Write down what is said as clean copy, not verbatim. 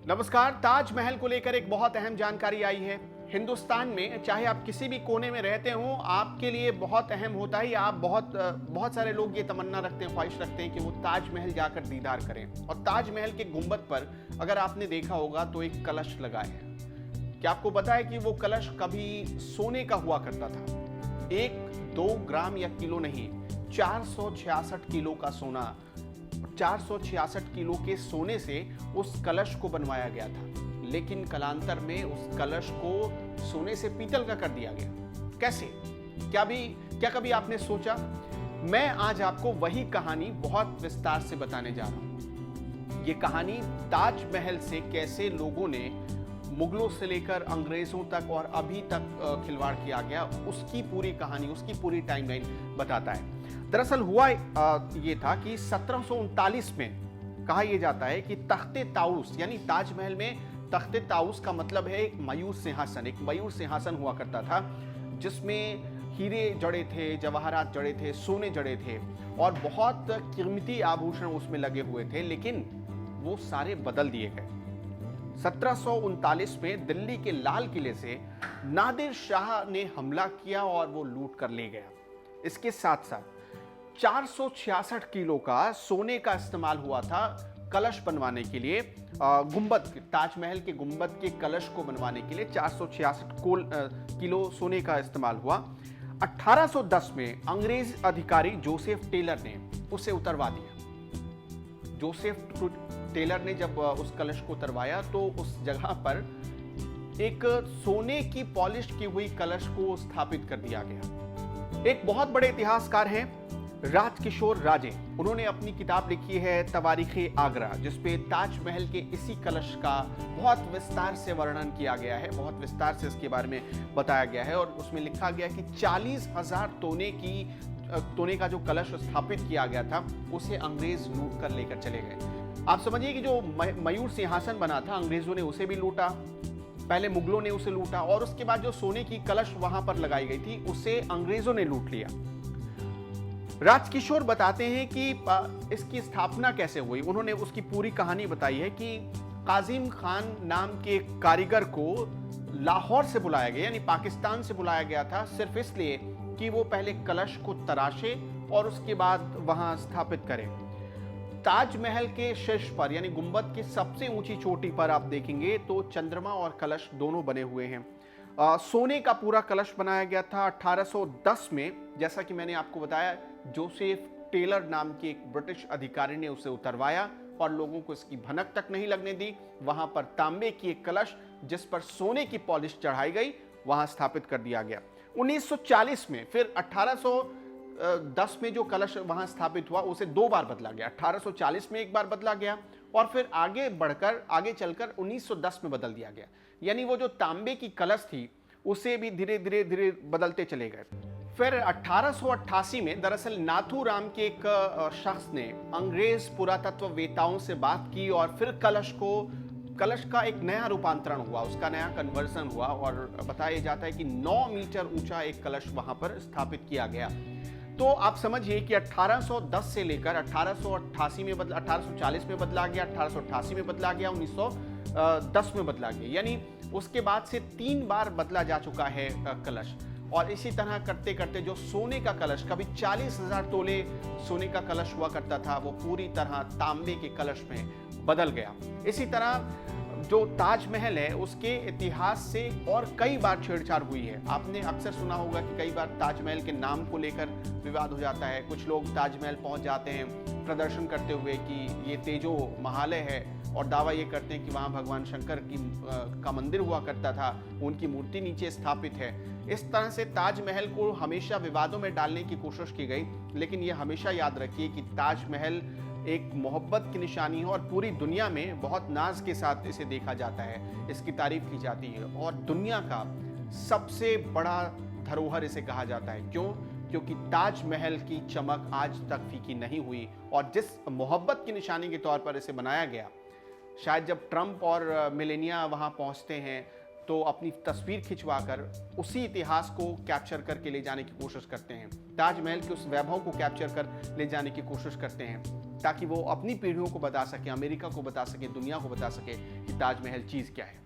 नमस्कार। ताजमहल को लेकर एक बहुत अहम जानकारी आई है। हिंदुस्तान में चाहे आप किसी भी कोने में रहते हो, आपके लिए बहुत अहम होता है। आप बहुत सारे लोग ये तमन्ना रखते हैं, ख्वाहिश रखते हैं कि वो ताजमहल जाकर दीदार करें। और ताजमहल के गुंबद पर अगर आपने देखा होगा तो एक कलश लगा है। क्या आपको पता है कि वो कलश कभी सोने का हुआ करता था? 1-2 ग्राम या किलो नहीं, 466 किलो का सोना, 466 किलो के सोने से उस कलश को बनवाया गया था। लेकिन कालांतर में उस कलश को सोने से पीतल का कर दिया गया। कैसे? क्या कभी आपने सोचा? मैं आज आपको वही कहानी बहुत विस्तार से बताने जा रहा हूं। ये कहानी ताजमहल से कैसे लोगों ने मुगलों से लेकर अंग्रेजों तक और अभी तक खिलवाड़ किया गया, उसकी पूरी कहानी, उसकी पूरी टाइमलाइन बताता है। दरअसल हुआ ये था कि 1739 में कहा यह जाता है कि तख्ते ताउस, यानी ताजमहल में तख्ते ताउस का मतलब है एक मयूर सिंहासन। एक मयूर सिंहासन हुआ करता था जिसमें हीरे जड़े थे, जवाहरात जड़े थे, सोने जड़े थे और बहुत कीमती आभूषण उसमें लगे हुए थे। लेकिन वो सारे बदल दिए गए। 1739 में दिल्ली के लाल किले से नादिर शाह ने हमला किया और वो लूट कर ले गया। इसके साथ साथ 466 किलो का सोने का इस्तेमाल हुआ था कलश बनवाने के लिए। गुंबद, ताजमहल के गुंबद के कलश को बनवाने के लिए 466 किलो सोने का इस्तेमाल हुआ। 1810 में अंग्रेज अधिकारी जोसेफ टेलर ने उसे उतरवा दिया। जोसेफ टेलर ने जब उस कलश को उतरवाया तो उस जगह पर एक सोने की पॉलिश की हुई कलश को स्थापित कर दिया गया। एक बहुत बड़े इतिहासकार हैं राजकिशोर राजे। उन्होंने अपनी किताब लिखी है तवारीखे आगरा, जिसपे ताजमहल के इसी कलश का बहुत विस्तार से वर्णन किया गया है, बहुत विस्तार से इसके बारे में बताया गया है। और उसमें लिखा गया कि 40,000 तोने का जो कलश स्थापित किया गया था उसे अंग्रेज लूट कर लेकर चले गए। आप समझिए कि जो मयूर सिंहासन बना था, अंग्रेजों ने उसे भी लूटा, पहले मुगलों ने उसे लूटा और उसके बाद जो सोने की कलश वहां पर लगाई गई थी उसे अंग्रेजों ने लूट लिया। राजकिशोर बताते हैं कि इसकी स्थापना कैसे हुई। उन्होंने उसकी पूरी कहानी बताई है कि काजिम खान नाम के कारीगर को लाहौर से बुलाया गया, यानी पाकिस्तान से बुलाया गया था, सिर्फ इसलिए कि वो पहले कलश को तराशे और उसके बाद वहां स्थापित करे। ताजमहल के शीर्ष पर, यानी गुंबद की सबसे ऊंची चोटी पर आप देखेंगे तो चंद्रमा और कलश दोनों बने हुए हैं। सोने का पूरा कलश बनाया गया था 1810 में। जैसा कि मैंने आपको बताया, जोसेफ टेलर नाम के एक ब्रिटिश अधिकारी ने उसे उतरवाया और लोगों को इसकी भनक तक नहीं लगने दी। वहां पर तांबे की एक कलश जिस पर सोने की पॉलिश चढ़ाई गई, वहां स्थापित कर दिया गया। 1940 में फिर 1810 में जो कलश वहां स्थापित हुआ उसे 2 बार बदला गया। 1840 में एक बार बदला गया और फिर आगे चलकर 1910 में बदल दिया गया। यानी वो जो तांबे की कलश थी उसे भी धीरे धीरे बदलते चले गए। फिर 1888 में दरअसल नाथूराम के एक शख्स ने अंग्रेज पुरातत्ववेताओं से बात की और फिर कलश का एक नया रूपांतरण हुआ, उसका नया कन्वर्सन हुआ और बताया जाता है कि 9 मीटर ऊंचा एक कलश वहां पर स्थापित किया गया। तो आप समझिए कि 1810 से लेकर 1888 में 1840 में बदला गया, 1888 में बदला गया, 1910 में बदला गया। यानी उसके बाद से 3 बार बदला जा चुका है कलश। और इसी तरह करते करते जो सोने का कलश, कभी 40,000 तोले सोने का कलश हुआ करता था, वो पूरी तरह तांबे के कलश में बदल गया। इसी तरह जो ताजमहल है उसके इतिहास से और कई बार छेड़छाड़ हुई है। आपने अक्सर सुना होगा कि कई बार ताजमहल के नाम को लेकर विवाद हो जाता है। कुछ लोग ताजमहल पहुंच जाते हैं प्रदर्शन करते हुए कि ये तेजो महालय है और दावा ये करते हैं कि वहाँ भगवान शंकर का मंदिर हुआ करता था, उनकी मूर्ति नीचे स्थापित है। इस तरह से ताजमहल को हमेशा विवादों में डालने की कोशिश की गई, लेकिन ये हमेशा याद रखिए कि ताजमहल एक मोहब्बत की निशानी है और पूरी दुनिया में बहुत नाज के साथ इसे देखा जाता है, इसकी तारीफ की जाती है और दुनिया का सबसे बड़ा धरोहर इसे कहा जाता है। क्यों? क्योंकि ताजमहल की चमक आज तक फीकी नहीं हुई और जिस मोहब्बत की निशानी के तौर पर इसे बनाया गया, शायद जब ट्रंप और मेलेनिया वहां पहुंचते हैं तो अपनी तस्वीर खिंचवाकर उसी इतिहास को कैप्चर करके ले जाने की कोशिश करते हैं, ताजमहल के उस वैभव को कैप्चर कर ले जाने की कोशिश करते हैं, ताकि वो अपनी पीढ़ियों को बता सके, अमेरिका को बता सके, दुनिया को बता सके कि ताजमहल चीज़ क्या है।